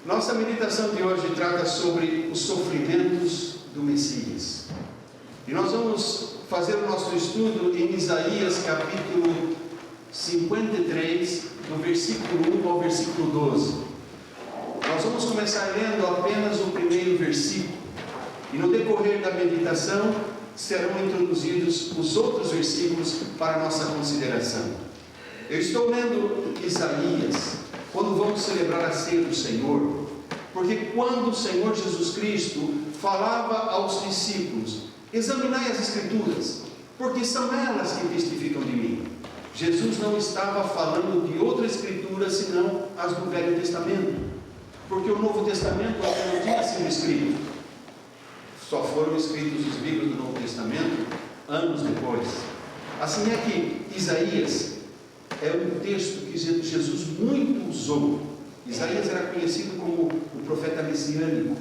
Nossa meditação de hoje trata sobre os sofrimentos do Messias. E nós vamos fazer o nosso estudo em Isaías capítulo 53, do versículo 1 ao versículo 12. Nós vamos começar lendo apenas o primeiro versículo. E no decorrer da meditação serão introduzidos os outros versículos para a nossa consideração. Eu estou lendo Isaías quando vamos celebrar a ceia do Senhor, porque quando o Senhor Jesus Cristo falava aos discípulos: examinai as Escrituras, porque são elas que testificam de mim. Jesus não estava falando de outra Escritura senão as do Velho Testamento, porque o Novo Testamento ainda não tinha sido escrito. Só foram escritos os livros do Novo Testamento anos depois. Assim é que Isaías é um texto que Jesus muito usou. Isaías era conhecido como o profeta messiânico.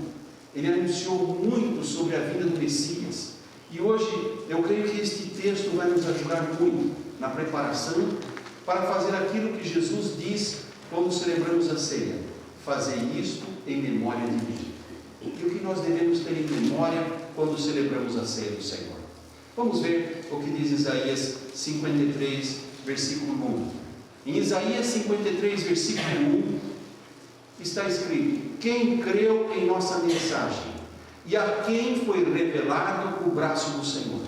Ele anunciou muito sobre a vinda do Messias. E hoje eu creio que este texto vai nos ajudar muito na preparação para fazer aquilo que Jesus diz quando celebramos a ceia: fazei isto em memória de mim. E o que nós devemos ter em memória quando celebramos a ceia do Senhor? Vamos ver o que diz Isaías 53, versículo 1. Em Isaías 53, versículo 1, está escrito: quem creu em nossa mensagem e a quem foi revelado o braço do Senhor?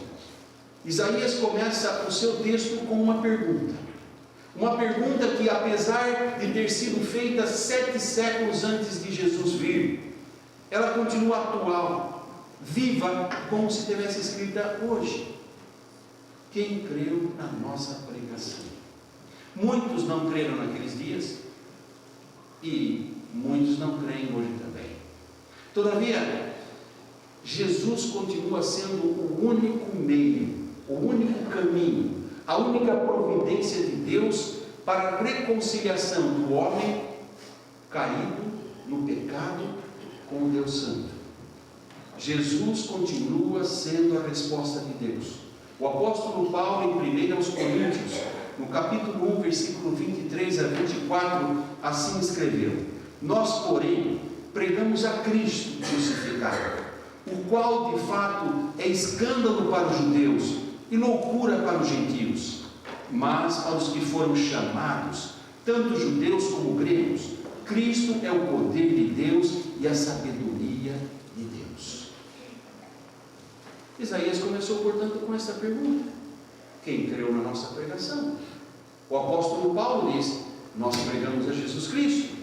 Isaías começa o seu texto com uma pergunta. Uma pergunta que, apesar de ter sido feita 7 séculos antes de Jesus vir, ela continua atual, viva, como se tivesse escrita hoje. Quem creu na nossa pregação? Muitos não creram naqueles dias e muitos não creem hoje também. Todavia, Jesus continua sendo o único meio, o único caminho, a única providência de Deus para a reconciliação do homem caído no pecado com o Deus Santo. Jesus continua sendo a resposta de Deus. O apóstolo Paulo, em 1 aos Coríntios, no capítulo 1, versículo 23 a 24, assim escreveu: nós, porém, pregamos a Cristo crucificado, o qual de fato é escândalo para os judeus e loucura para os gentios, mas para os que foram chamados, tanto judeus como gregos, Cristo é o poder de Deus e a sabedoria de Deus. Isaías começou, portanto, com essa pergunta: quem creu na nossa pregação? O apóstolo Paulo diz: nós pregamos a Jesus Cristo.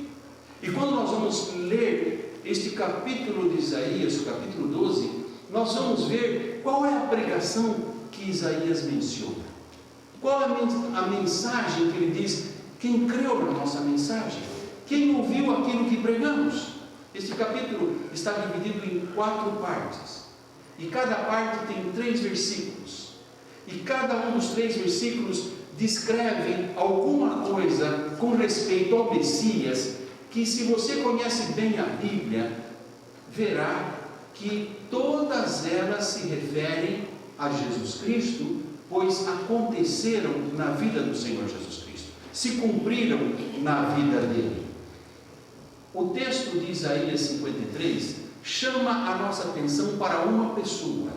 E quando nós vamos ler este capítulo de Isaías, o capítulo 12, nós vamos ver qual é a pregação que Isaías menciona. Qual é a mensagem que ele diz: quem creu na nossa mensagem? Quem ouviu aquilo que pregamos? Este capítulo está dividido em 4 partes. E cada parte tem 3 versículos. E cada um dos 3 versículos descreve alguma coisa com respeito ao Messias, que, se você conhece bem a Bíblia, verá que todas elas se referem a Jesus Cristo, pois aconteceram na vida do Senhor Jesus Cristo, se cumpriram na vida dele. O texto de Isaías 53 chama a nossa atenção para uma pessoa,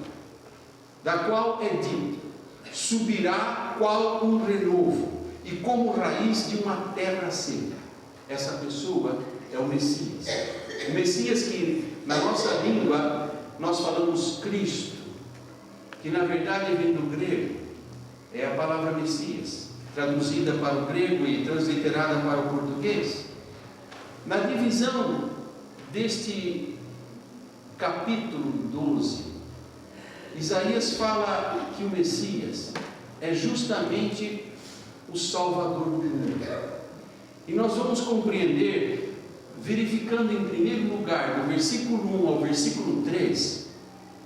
da qual é dito: subirá qual um renovo e como raiz de uma terra seca. Essa pessoa é o Messias. O Messias que na nossa língua nós falamos Cristo, que na verdade vem do grego, é a palavra Messias, traduzida para o grego e transliterada para o português. Na divisão deste capítulo 12, Isaías fala que o Messias é justamente o Salvador do mundo. E nós vamos compreender, verificando em primeiro lugar, do versículo 1 ao versículo 3,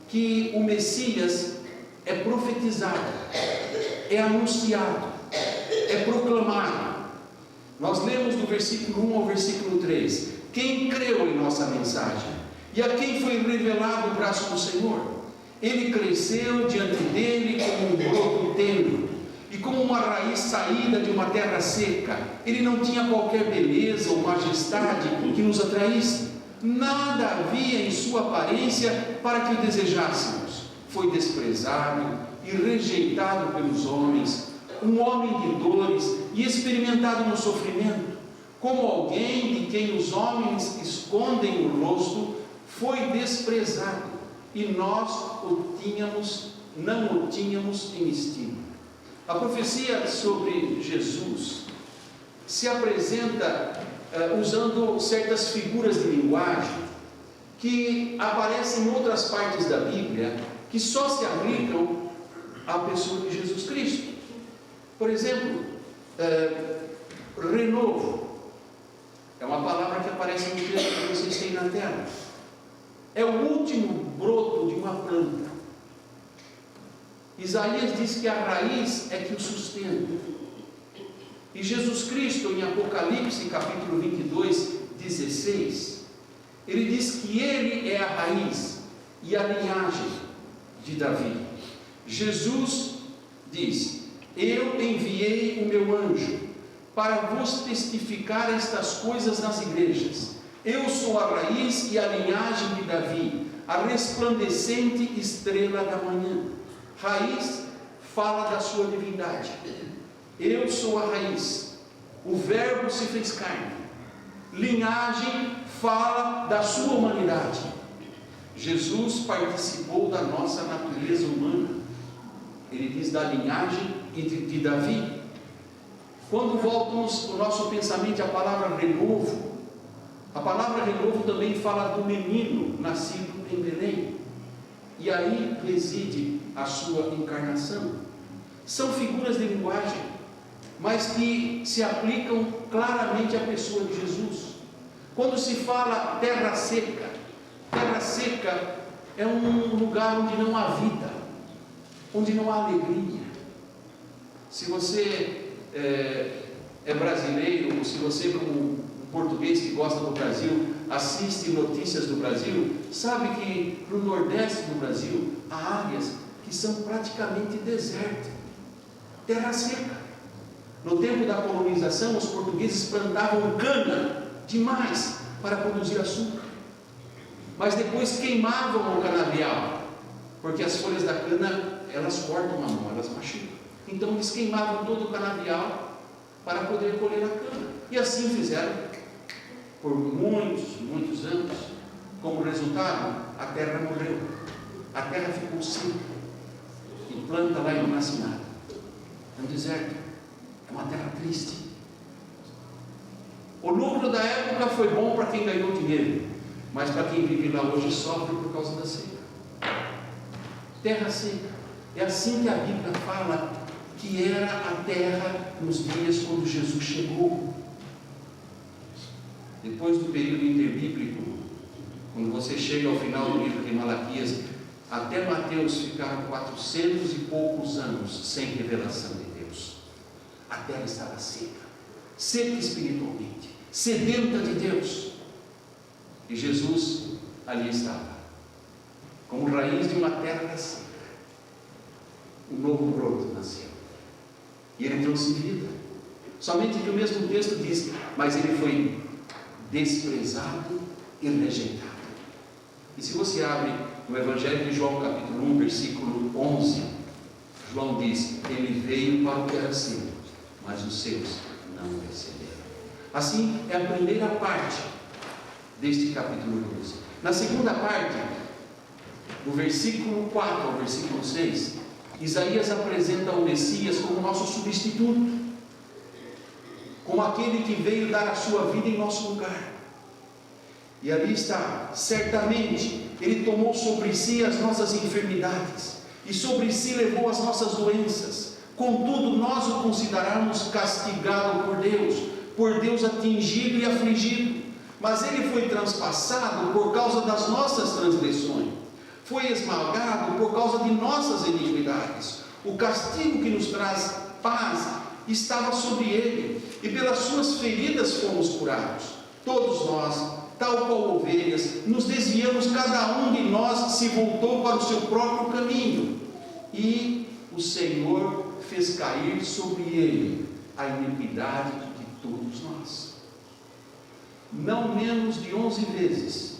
que o Messias é profetizado, é anunciado, é proclamado. Nós lemos do versículo 1 ao versículo 3: quem creu em nossa mensagem e a quem foi revelado o braço do Senhor? Ele cresceu diante dele como um broto tenro e como uma raiz saída de uma terra seca. Ele não tinha qualquer beleza ou majestade que nos atraísse. Nada havia em sua aparência para que o desejássemos. Foi desprezado e rejeitado pelos homens, um homem de dores e experimentado no sofrimento. Como alguém de quem os homens escondem o rosto, foi desprezado, e nós não o tínhamos em estima. A profecia sobre Jesus se apresenta usando certas figuras de linguagem que aparecem em outras partes da Bíblia, que só se aplicam à pessoa de Jesus Cristo. Por exemplo, renovo é uma palavra que aparece no texto que vocês têm na tela. É o último broto de uma planta. Isaías diz que a raiz é que o sustenta. E Jesus Cristo, em Apocalipse capítulo 22, 16, ele diz que ele é a raiz e a linhagem de Davi. Jesus diz: eu enviei o meu anjo para vos testificar estas coisas nas igrejas. Eu sou a raiz e a linhagem de Davi, a resplandecente estrela da manhã. Raiz fala da sua divindade. Eu sou a raiz. O verbo se fez carne. Linhagem fala da sua humanidade. Jesus participou da nossa natureza humana. Ele diz da linhagem de Davi. Quando voltamos o nosso pensamento à palavra renovo, a palavra renovo também fala do menino nascido em Belém, e aí reside a sua encarnação. São figuras de linguagem, mas que se aplicam claramente à pessoa de Jesus. Quando se fala terra seca é um lugar onde não há vida, onde não há alegria. Se você é brasileiro, ou se você, como um português que gosta do Brasil, assiste notícias do Brasil, sabe que no nordeste do Brasil há áreas que são praticamente deserto, terra seca. No tempo da colonização, os portugueses plantavam cana demais para produzir açúcar, mas depois queimavam o canavial, porque as folhas da cana, elas cortam a mão, elas machucam. Então eles queimavam todo o canavial para poder colher a cana, e assim fizeram por muitos anos. Como resultado, a terra morreu, a terra ficou seca, e planta lá e não nasce nada. É um deserto, é uma terra triste. O lucro da época foi bom para quem ganhou dinheiro, mas para quem vive lá hoje sofre por causa da seca. Terra seca. É assim que a Bíblia fala que era a terra nos dias quando Jesus chegou. Depois do período interbíblico, quando você chega ao final do livro de Malaquias, até Mateus ficaram 400 e poucos anos sem revelação de Deus. A terra estava seca, seca espiritualmente, sedenta de Deus. E Jesus ali estava, como raiz de uma terra seca. Um novo broto nasceu, e ele trouxe vida. Somente que o mesmo texto diz: mas ele foi desprezado e rejeitado. E se você abre no Evangelho de João capítulo 1, versículo 11, João diz: ele veio para o que era seu, mas os seus não o receberam. Assim é a primeira parte deste capítulo 12. Na segunda parte, do versículo 4 ao versículo 6, Isaías apresenta o Messias como nosso substituto, como aquele que veio dar a sua vida em nosso lugar. E ali está: certamente ele tomou sobre si as nossas enfermidades, e sobre si levou as nossas doenças. Contudo, nós o consideramos castigado por Deus atingido e afligido. Mas ele foi transpassado por causa das nossas transgressões, foi esmagado por causa de nossas iniquidades. O castigo que nos traz paz estava sobre ele, e pelas suas feridas fomos curados. Todos nós, tal qual ovelhas, nos desviamos, cada um de nós se voltou para o seu próprio caminho, e o Senhor fez cair sobre ele a iniquidade de todos nós. Não menos de 11 vezes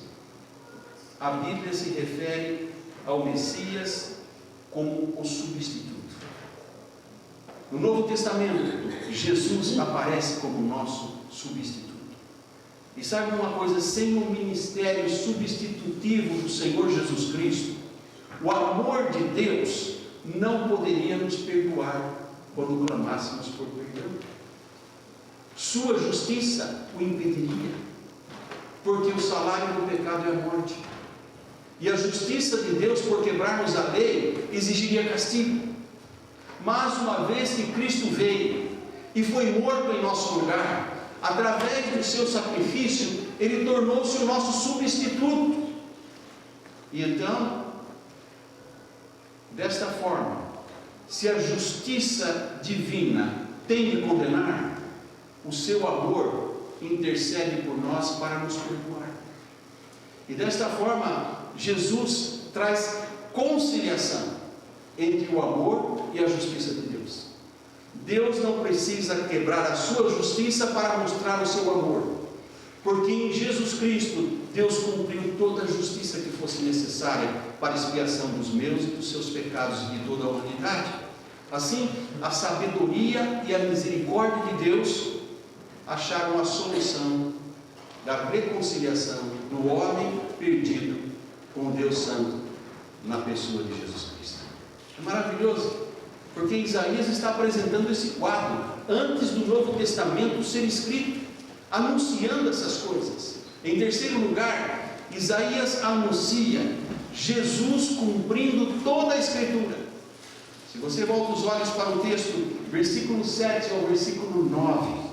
a Bíblia se refere ao Messias como o substituto. No Novo Testamento, Jesus aparece como nosso substituto. E sabe uma coisa, sem o ministério substitutivo do Senhor Jesus Cristo, o amor de Deus não poderia nos perdoar quando clamássemos por perdão. Sua justiça o impediria, porque o salário do pecado é a morte. E a justiça de Deus, por quebrarmos a lei, exigiria castigo. Mas uma vez que Cristo veio e foi morto em nosso lugar, através do seu sacrifício, Ele tornou-se o nosso substituto. E então, desta forma, se a justiça divina tem de condenar, o seu amor intercede por nós para nos perdoar. E desta forma, Jesus traz conciliação entre o amor e a justiça de Deus. Deus não precisa quebrar a sua justiça para mostrar o seu amor, porque em Jesus Cristo Deus cumpriu toda a justiça que fosse necessária para a expiação dos meus e dos seus pecados e de toda a humanidade. Assim, a sabedoria e a misericórdia de Deus acharam a solução da reconciliação do homem perdido com o Deus Santo na pessoa de Jesus Cristo. É maravilhoso, porque Isaías está apresentando esse quadro antes do Novo Testamento ser escrito, anunciando essas coisas. Em terceiro lugar, Isaías anuncia Jesus cumprindo toda a Escritura. Se você volta os olhos para o texto, versículo 7 ao versículo 9,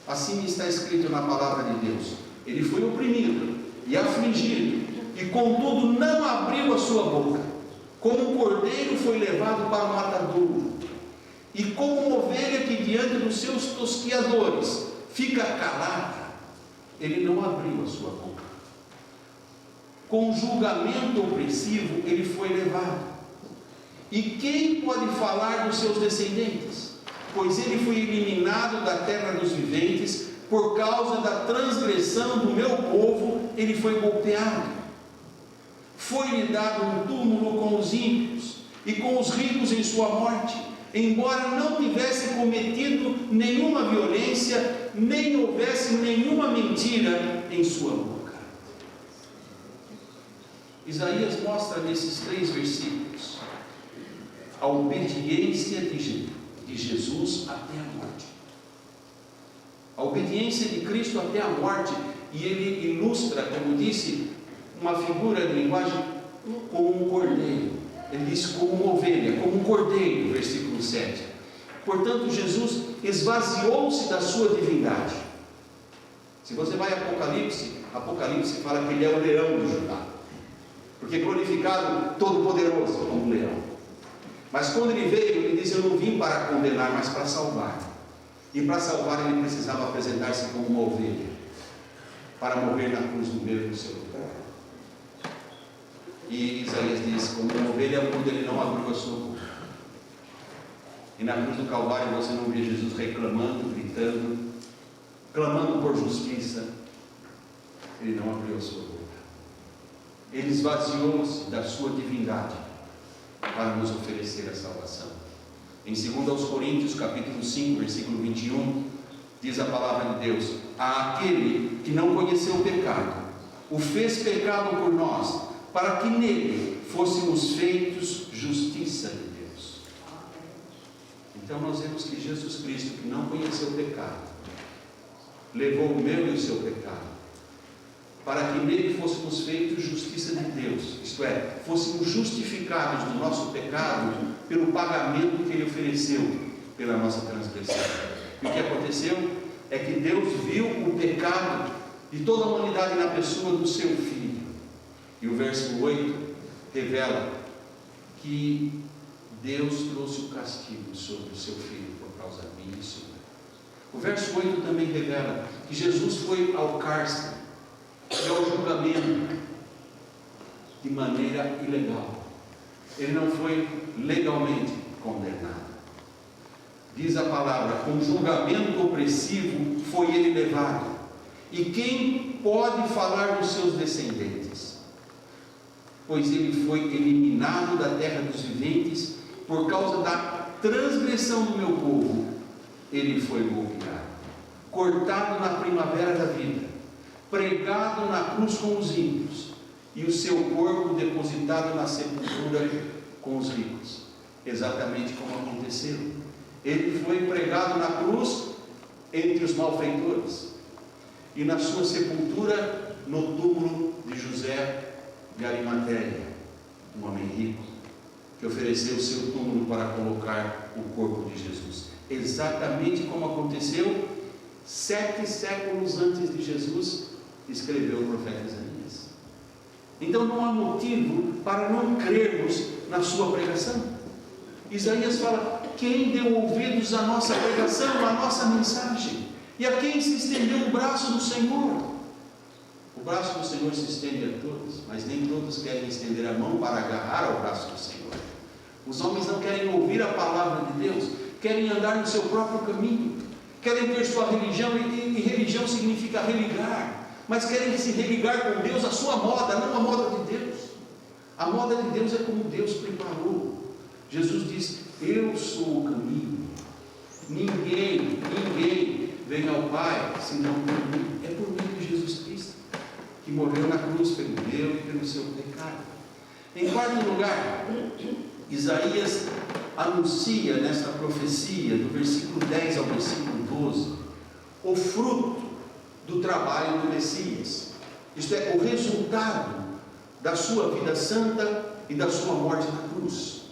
assim está escrito na palavra de Deus: ele foi oprimido e afligido, e contudo não abriu a sua boca. Como um cordeiro foi levado para o matadouro, e como uma ovelha que diante dos seus tosquiadores fica calada, ele não abriu a sua boca. Com julgamento opressivo ele foi levado. E quem pode falar dos seus descendentes? Pois ele foi eliminado da terra dos viventes, por causa da transgressão do meu povo, ele foi golpeado. Foi-lhe dado um túmulo com os ímpios, e com os ricos em sua morte, embora não tivesse cometido nenhuma violência, nem houvesse nenhuma mentira em sua boca. Isaías mostra nesses 3 versículos a obediência de Jesus até a morte. A obediência de Cristo até a morte, e ele ilustra, como disse, uma figura de linguagem como um cordeiro. Ele diz como uma ovelha, como um cordeiro, versículo 7. Portanto, Jesus esvaziou-se da sua divindade. Se você vai a Apocalipse fala que ele é o leão de Judá, porque glorificado todo-poderoso como leão. Mas quando ele veio, ele diz: eu não vim para condenar, mas para salvar. E para salvar ele precisava apresentar-se como uma ovelha, para morrer na cruz do meu e do seu lugar. E Isaías diz: como uma ovelha muda, ele não abriu a sua boca. E na cruz do Calvário você não vê Jesus reclamando, gritando, clamando por justiça. Ele não abriu a sua boca. Ele esvaziou-se da sua divindade para nos oferecer a salvação. Em 2 Coríntios capítulo 5, versículo 21, diz a palavra de Deus: aquele que não conheceu o pecado, o fez pecado por nós, para que nele fôssemos feitos justiça de Deus. Então nós vemos que Jesus Cristo, que não conheceu o pecado, levou o meu e o seu pecado, para que nele fôssemos feitos justiça de Deus, isto é, fôssemos justificados do nosso pecado pelo pagamento que ele ofereceu pela nossa transgressão. E o que aconteceu é que Deus viu o pecado de toda a humanidade na pessoa do seu Filho. E o verso 8 revela que Deus trouxe o castigo sobre o seu Filho por causa minha e sua. O verso 8 também revela que Jesus foi ao cárcere e ao julgamento de maneira ilegal. Ele não foi legalmente condenado. diz a palavra, com julgamento opressivo foi ele levado. E quem pode falar dos seus descendentes? Pois ele foi eliminado da terra dos viventes, por causa da transgressão do meu povo, ele foi golpeado, cortado na primavera da vida, pregado na cruz com os ímpios, e o seu corpo depositado na sepultura com os ricos. Exatamente como aconteceu. Ele foi pregado na cruz entre os malfeitores, e na sua sepultura no túmulo de José de Arimateia, um homem rico, que ofereceu o seu túmulo para colocar o corpo de Jesus. Exatamente como aconteceu 7 séculos antes de Jesus, escreveu o profeta Isaías. Então não há motivo para não crermos na sua pregação. Isaías fala: quem deu ouvidos à nossa pregação, à nossa mensagem? E a quem se estendeu o braço do Senhor? O braço do Senhor se estende a todos, mas nem todos querem estender a mão para agarrar ao braço do Senhor. Os homens não querem ouvir a palavra de Deus, querem andar no seu próprio caminho, querem ter sua religião, e religião significa religar, mas querem se religar com Deus à sua moda, não à moda de Deus. A moda de Deus é como Deus preparou. Jesus diz: eu sou o caminho, ninguém vem ao Pai senão por mim. É por meio de Jesus Cristo, que morreu na cruz pelo meu e pelo seu pecado. Em quarto lugar, Isaías anuncia nesta profecia, do versículo 10 ao versículo 12, o fruto do trabalho do Messias, isto é, o resultado da sua vida santa e da sua morte na cruz.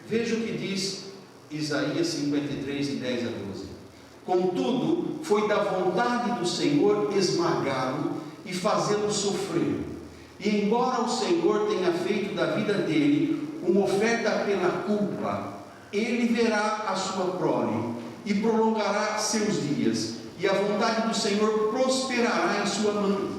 Veja o que diz Isaías 53, de 10 a 12. Contudo, foi da vontade do Senhor esmagá-lo e fazê-lo sofrer. E embora o Senhor tenha feito da vida dele uma oferta pela culpa, ele verá a sua prole e prolongará seus dias, e a vontade do Senhor prosperará em sua mão.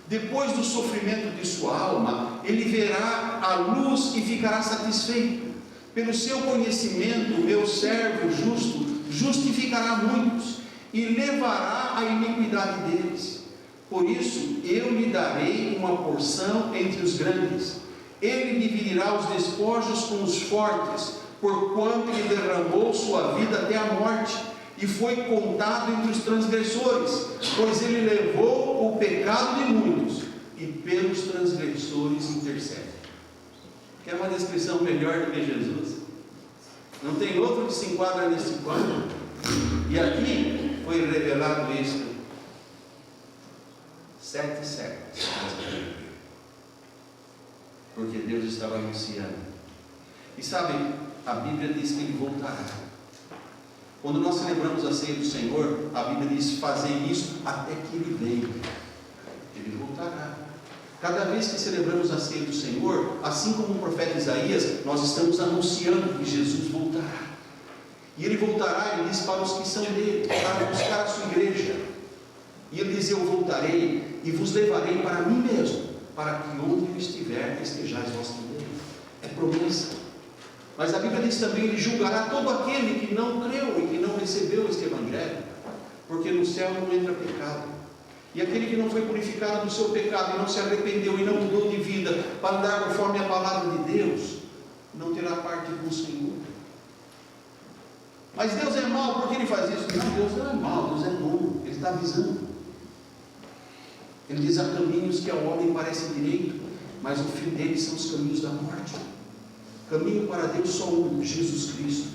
Depois do sofrimento de sua alma, ele verá a luz e ficará satisfeito. Pelo seu conhecimento, meu servo justo justificará muitos e levará a iniquidade deles. Por isso eu lhe darei uma porção entre os grandes. Ele dividirá os despojos com os fortes, porquanto ele derramou sua vida até a morte e foi contado entre os transgressores, pois ele levou o pecado de muitos e pelos transgressores intercede. Quer uma descrição melhor do que Jesus? Não tem outro que se enquadra nesse quadro. E aqui foi revelado isto 7 séculos, porque Deus estava anunciando. E sabe, a Bíblia diz que ele voltará. Quando nós celebramos a ceia do Senhor, a Bíblia diz: fazer isso até que ele venha. Ele voltará. Cada vez que celebramos a ceia do Senhor, assim como o profeta Isaías, nós estamos anunciando que Jesus voltará. E ele voltará, ele diz, para os que são dele, para buscar a sua igreja. E ele diz: eu voltarei e vos levarei para mim mesmo, para que onde eu estiver, estejais vós também. É promessa. Mas a Bíblia diz também: ele julgará todo aquele que não creu e que não recebeu este Evangelho, porque no céu não entra pecado. E aquele que não foi purificado do seu pecado e não se arrependeu e não mudou de vida para andar conforme a palavra de Deus, não terá parte com o Senhor. Mas Deus é mau, por que ele faz isso? Não, Deus não é mau, Deus é bom, ele está avisando. Ele diz: há caminhos que ao homem parecem direito, mas o fim deles são os caminhos da morte. Caminho para Deus só um, Jesus Cristo,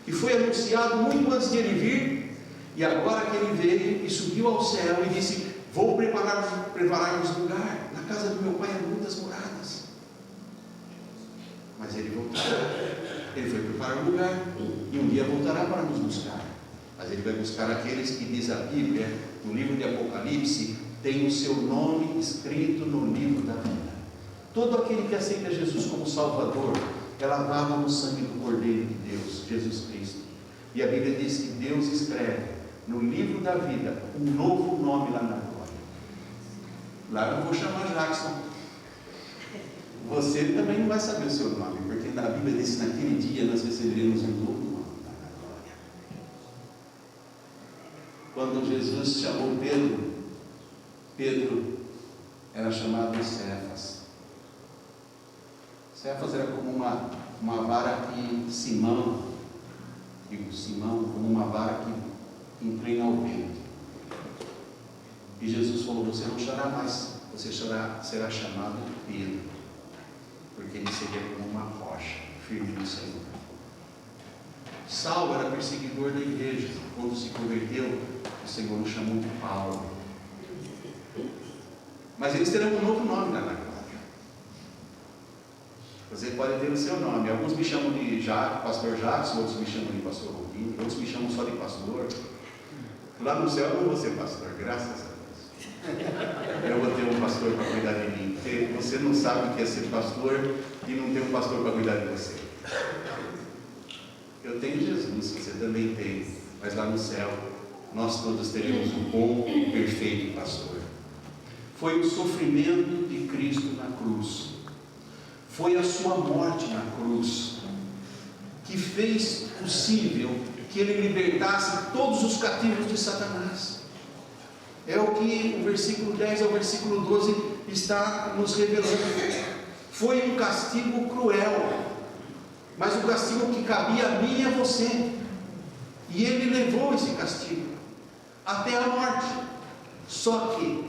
que foi anunciado muito antes de ele vir, e agora que ele veio e subiu ao céu e disse: vou preparar-vos lugar, na casa do meu Pai há muitas moradas. Mas ele voltará. Ele foi preparar um lugar e um dia voltará para nos buscar. Mas ele vai buscar aqueles que, diz a Bíblia, no livro de Apocalipse, tem o seu nome escrito no livro da vida. Todo aquele que aceita Jesus como Salvador é lavado no sangue do Cordeiro de Deus, Jesus Cristo. E a Bíblia diz que Deus escreve no livro da vida um novo nome lá na glória. Lá eu não vou chamar Jackson. Você também não vai saber o seu nome, porque na Bíblia diz que naquele dia nós receberemos um novo nome lá na glória. quando Jesus chamou Pedro, Pedro era chamado de Cefas. Cefas era como uma vara que Simão, como uma vara que inclina ao vento. E Jesus falou: você não será mais, você será chamado de Pedro, porque ele seria como uma rocha firme no Senhor. Saulo era perseguidor da igreja. Quando se converteu, o Senhor o chamou de Paulo. Mas eles terão um novo nome na glória. Você pode ter o seu nome. Alguns me chamam de pastor Jacques, outros me chamam de pastor Rubinho, outros me chamam só de pastor. Lá no céu eu não vou ser pastor, graças a Deus. Eu vou ter um pastor para cuidar de mim, porque você não sabe o que é ser pastor e não ter um pastor para cuidar de você. Eu tenho Jesus, você também tem, mas lá no céu nós todos teremos um bom e perfeito pastor. Foi o sofrimento de Cristo na cruz, foi a sua morte na cruz, que fez possível que ele libertasse todos os cativos de Satanás. É o que o versículo 10 ao versículo 12 está nos revelando. Foi um castigo cruel, mas o castigo que cabia a mim e a você. E ele levou esse castigo até a morte. Só que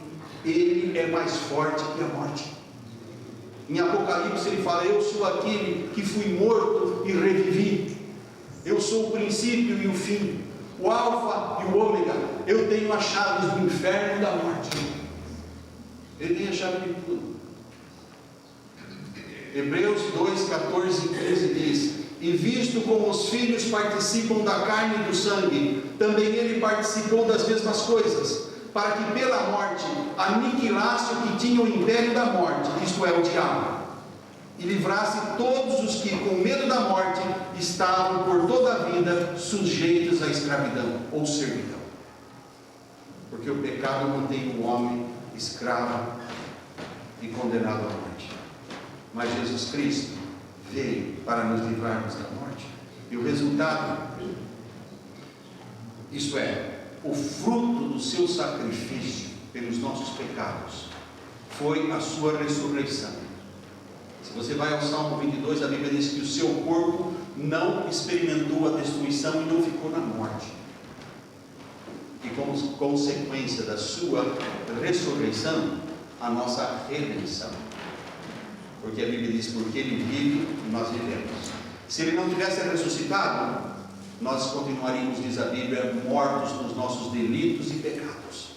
ele é mais forte que a morte. Em Apocalipse ele fala: eu sou aquele que fui morto e revivi. Eu sou o princípio e o fim, o alfa e o ômega. Eu tenho as chaves do inferno e da morte. Ele tem a chave de tudo. Hebreus 2, 14 e 15 diz: e visto como os filhos participam da carne e do sangue, também ele participou das mesmas coisas, para que pela morte aniquilasse o que tinha o império da morte, isto é, o diabo, e livrasse todos os que com medo da morte estavam por toda a vida sujeitos à escravidão ou servidão. Porque o pecado mantém o homem escravo e condenado à morte. Mas Jesus Cristo veio para nos livrarmos da morte. E o resultado, isto é, o fruto do seu sacrifício pelos nossos pecados, foi a sua ressurreição. Se você vai ao Salmo 22, a Bíblia diz que o seu corpo não experimentou a destruição e não ficou na morte. E como consequência da sua ressurreição, a nossa redenção. Porque a Bíblia diz: porque ele vive, nós vivemos. Se ele não tivesse ressuscitado, nós continuaríamos, diz a Bíblia, mortos nos nossos delitos e pecados.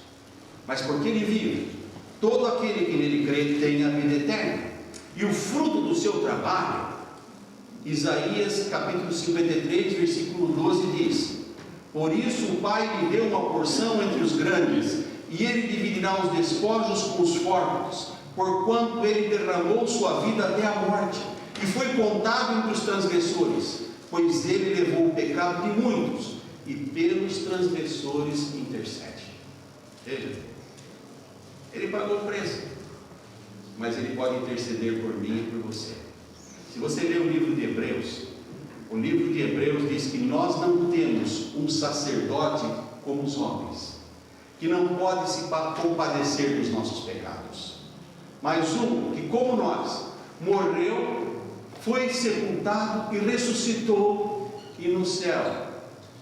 Mas porque ele vive, todo aquele que nele crê tem a vida eterna. E o fruto do seu trabalho, Isaías capítulo 53, versículo 12 diz: por isso o Pai lhe deu uma porção entre os grandes, e ele dividirá os despojos com os fortes, porquanto ele derramou sua vida até a morte, e foi contado entre os transgressores, pois ele levou o pecado de muitos, e pelos transgressores intercede. Veja, ele pagou o preço, mas ele pode interceder por mim e por você. Se você ler o livro de Hebreus, o livro de Hebreus diz que nós não temos um sacerdote como os homens, que não pode se compadecer dos nossos pecados, mas um que, como nós, morreu, foi sepultado e ressuscitou, e no céu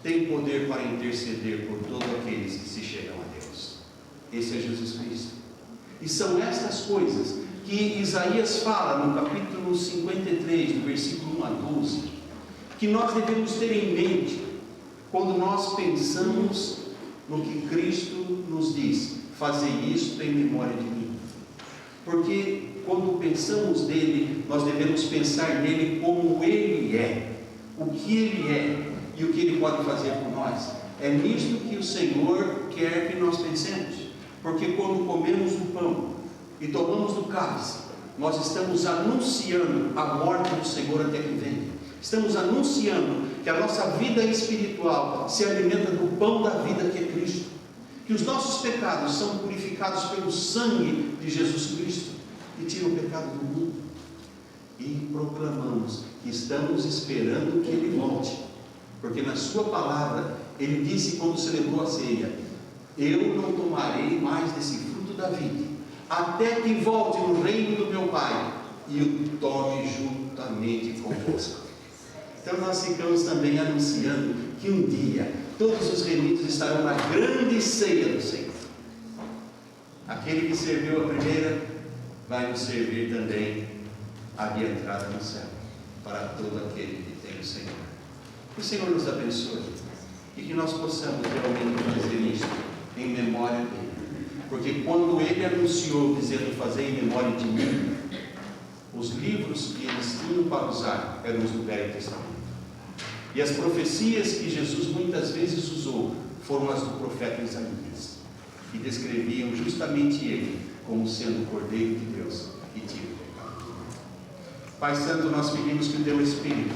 tem poder para interceder por todos aqueles que se chegam a Deus. Esse é Jesus Cristo. E são estas coisas que Isaías fala no capítulo 53, do versículo 1 a 12, que nós devemos ter em mente quando nós pensamos no que Cristo nos diz: fazei isto em memória de mim. Porque quando pensamos nele, nós devemos pensar nele como ele é, o que ele é e o que ele pode fazer por nós. É nisto que o Senhor quer que nós pensemos, porque quando comemos o pão e tomamos do cálice, nós estamos anunciando a morte do Senhor até que venha. Estamos anunciando que a nossa vida espiritual se alimenta do pão da vida que é Cristo, que os nossos pecados são purificados pelo sangue de Jesus Cristo, que tira o pecado do mundo. E proclamamos que estamos esperando que Ele volte, porque na sua palavra Ele disse, quando celebrou a ceia: eu não tomarei mais desse fruto da vide, até que volte no reino do meu Pai e o tome juntamente convosco. Então nós ficamos também anunciando que um dia todos os remidos estarão na grande ceia do Senhor. Aquele que serviu a primeira vai nos servir também a de entrada no céu, para todo aquele que tem o Senhor. Que o Senhor nos abençoe e que nós possamos realmente fazer isso em memória dele. Porque quando ele anunciou, dizendo fazer em memória de mim, os livros que eles tinham para usar eram os do Velho Testamento. E as profecias que Jesus muitas vezes usou foram as do profeta Isaías, que descreviam justamente ele como sendo o Cordeiro de Deus que tira o pecado. Pai Santo, nós pedimos que o Teu Espírito,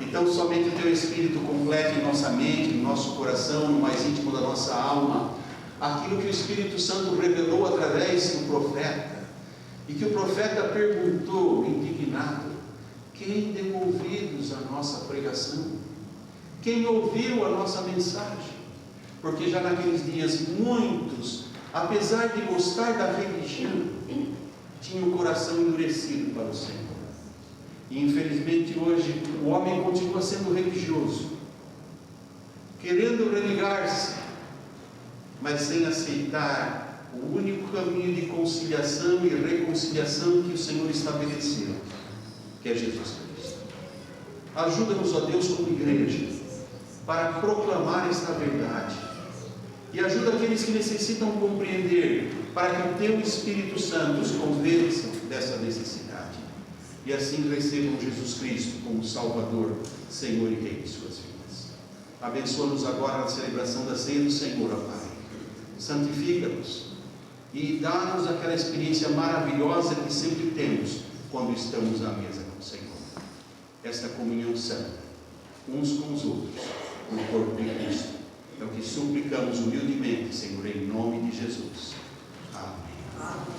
então somente o Teu Espírito complete em nossa mente, no nosso coração, no mais íntimo da nossa alma, aquilo que o Espírito Santo revelou através do profeta, e que o profeta perguntou, indignado: quem deu ouvidos à nossa pregação? Quem ouviu a nossa mensagem? Porque já naqueles dias muitos, apesar de gostar da religião, tinham o coração endurecido para o Senhor. E infelizmente hoje o homem continua sendo religioso, querendo religar-se, mas sem aceitar o único caminho de conciliação e reconciliação que o Senhor estabeleceu, que é Jesus Cristo. Ajuda-nos, ó Deus, como igreja, para proclamar esta verdade, e ajuda aqueles que necessitam compreender, para que o Teu Espírito Santo os convença dessa necessidade, e assim recebam Jesus Cristo como Salvador, Senhor e Rei de suas vidas. Abençoa-nos agora na celebração da ceia do Senhor, ó Pai. Santifica-nos e dá-nos aquela experiência maravilhosa que sempre temos quando estamos à mesa com o Senhor. Esta comunhão santa, uns com os outros, no corpo de Cristo. É o que suplicamos humildemente, Senhor, em nome de Jesus. Amém.